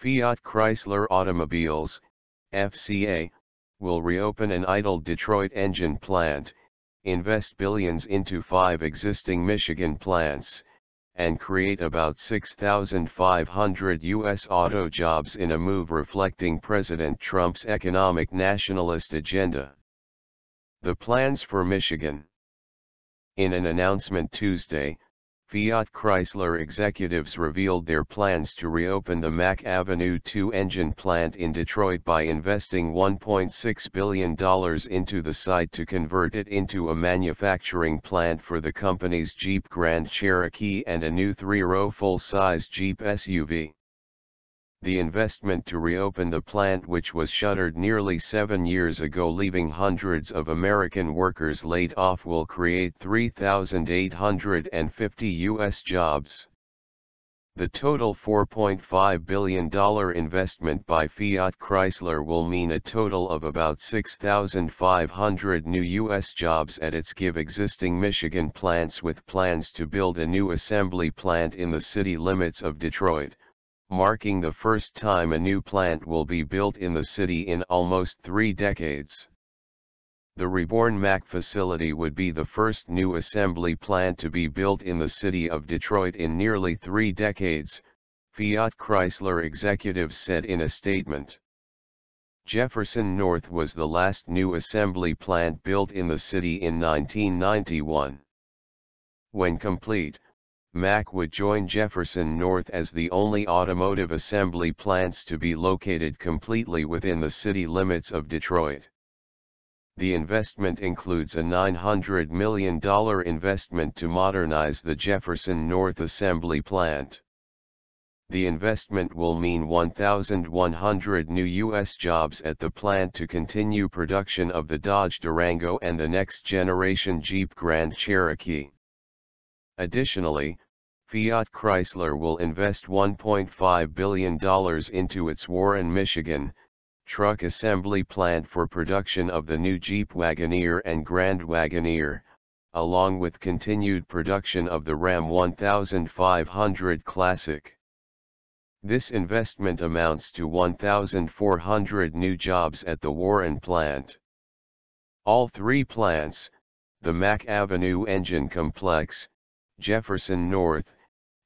Fiat Chrysler Automobiles, FCA, will reopen an idle Detroit engine plant, invest billions into 5 existing Michigan plants, and create about 6,500 U.S. auto jobs in a move reflecting President Trump's economic nationalist agenda. The plans for Michigan. In an announcement Tuesday, Fiat Chrysler executives revealed their plans to reopen the Mack Avenue 2 engine plant in Detroit by investing $1.6 billion into the site to convert it into a manufacturing plant for the company's Jeep Grand Cherokee and a new 3-row full-size Jeep SUV. The investment to reopen the plant, which was shuttered nearly 7 years ago leaving hundreds of American workers laid off, will create 3,850 U.S. jobs. The total $4.5 billion investment by Fiat Chrysler will mean a total of about 6,500 new U.S. jobs at its existing Michigan plants, with plans to build a new assembly plant in the city limits of Detroit, marking the first time a new plant will be built in the city in almost 3 decades. The reborn Mack facility would be the first new assembly plant to be built in the city of Detroit in nearly 3 decades, Fiat Chrysler executives said in a statement. Jefferson North was the last new assembly plant built in the city in 1991. When complete, Mack would join Jefferson North as the only automotive assembly plants to be located completely within the city limits of Detroit. The investment includes a $900 million investment to modernize the Jefferson North assembly plant. The investment will mean 1,100 new U.S. jobs at the plant to continue production of the Dodge Durango and the next-generation Jeep Grand Cherokee. Additionally, Fiat Chrysler will invest $1.5 billion into its Warren, Michigan, truck assembly plant for production of the new Jeep Wagoneer and Grand Wagoneer, along with continued production of the Ram 1500 Classic. This investment amounts to 1,400 new jobs at the Warren plant. All 3 plants, the Mack Avenue Engine Complex, Jefferson North,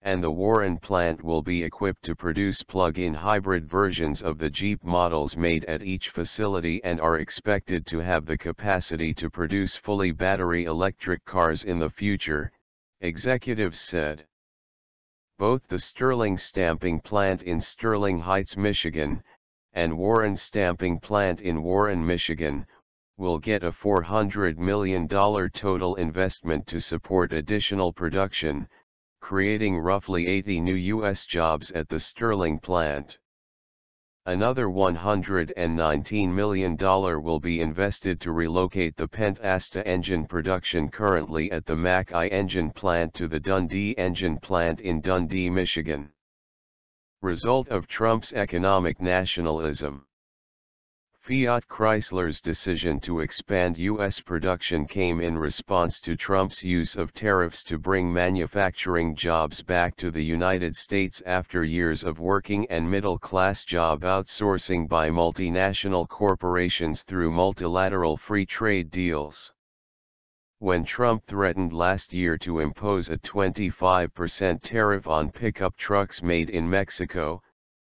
and the Warren plant, will be equipped to produce plug-in hybrid versions of the Jeep models made at each facility and are expected to have the capacity to produce fully battery electric cars in the future, executives said. Both the Sterling stamping plant in Sterling Heights, Michigan, and Warren stamping plant in Warren, Michigan, will get a $400 million total investment to support additional production, creating roughly 80 new U.S. jobs at the Sterling plant. Another $119 million will be invested to relocate the Pent Asta engine production currently at the Mack I engine plant to the Dundee engine plant in Dundee, Michigan. Result of Trump's economic nationalism. Fiat Chrysler's decision to expand U.S. production came in response to Trump's use of tariffs to bring manufacturing jobs back to the United States after years of working and middle-class job outsourcing by multinational corporations through multilateral free trade deals. When Trump threatened last year to impose a 25% tariff on pickup trucks made in Mexico,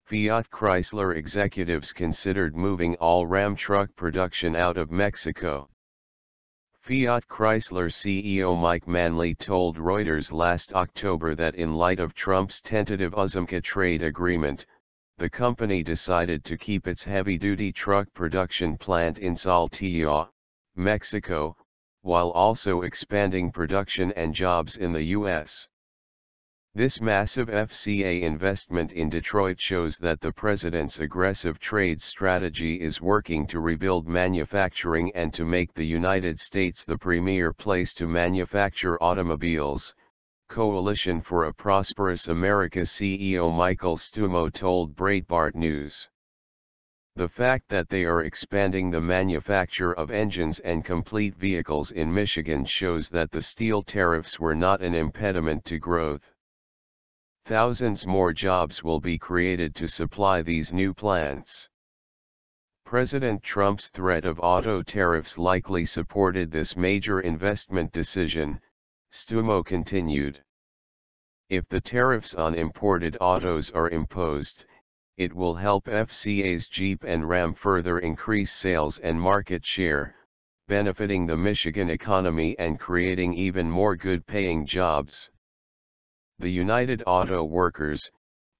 Fiat Chrysler executives considered moving all Ram truck production out of Mexico. Fiat Chrysler CEO Mike Manley told Reuters last October that in light of Trump's tentative USMCA trade agreement, the company decided to keep its heavy-duty truck production plant in Saltillo, Mexico, while also expanding production and jobs in the U.S. This massive FCA investment in Detroit shows that the president's aggressive trade strategy is working to rebuild manufacturing and to make the United States the premier place to manufacture automobiles, Coalition for a Prosperous America CEO Michael Stumo told Breitbart News. The fact that they are expanding the manufacture of engines and complete vehicles in Michigan shows that the steel tariffs were not an impediment to growth. thousands more jobs will be created to supply these new plants. President Trump's threat of auto tariffs likely supported this major investment decision, Stumo continued. If the tariffs on imported autos are imposed, it will help FCA's Jeep and Ram further increase sales and market share, benefiting the Michigan economy and creating even more good-paying jobs. The United Auto Workers,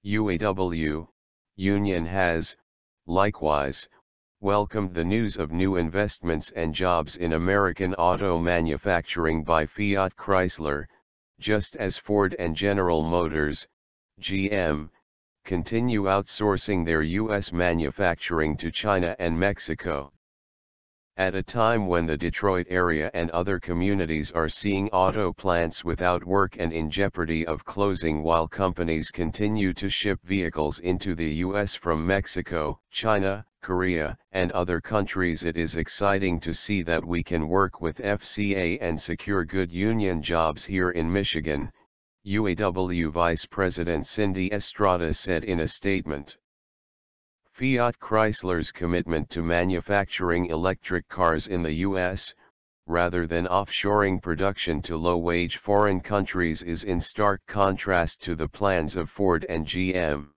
UAW, union has, likewise, welcomed the news of new investments and jobs in American auto manufacturing by Fiat Chrysler, just as Ford and General Motors, GM, continue outsourcing their U.S. manufacturing to China and Mexico. At a time when the Detroit area and other communities are seeing auto plants without work and in jeopardy of closing while companies continue to ship vehicles into the U.S. from Mexico, China, Korea, and other countries, it is exciting to see that we can work with FCA and secure good union jobs here in Michigan, UAW Vice President Cindy Estrada said in a statement. Fiat Chrysler's commitment to manufacturing electric cars in the U.S., rather than offshoring production to low-wage foreign countries, is in stark contrast to the plans of Ford and GM.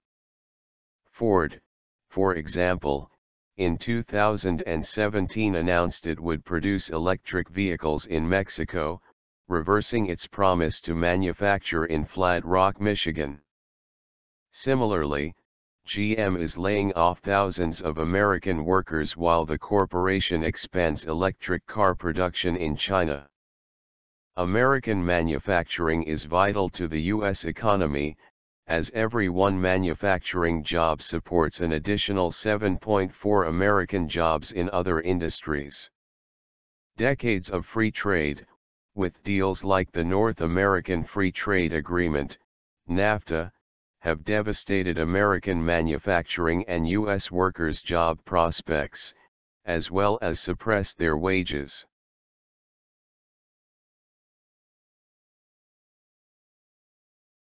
Ford, for example, in 2017 announced it would produce electric vehicles in Mexico, reversing its promise to manufacture in Flat Rock, Michigan. Similarly, GM is laying off thousands of American workers while the corporation expands electric car production in China. American manufacturing is vital to the U.S. economy, as every one manufacturing job supports an additional 7.4 American jobs in other industries. Decades of free trade, with deals like the North American Free Trade Agreement, NAFTA, have devastated American manufacturing and U.S. workers' job prospects, as well as suppressed their wages.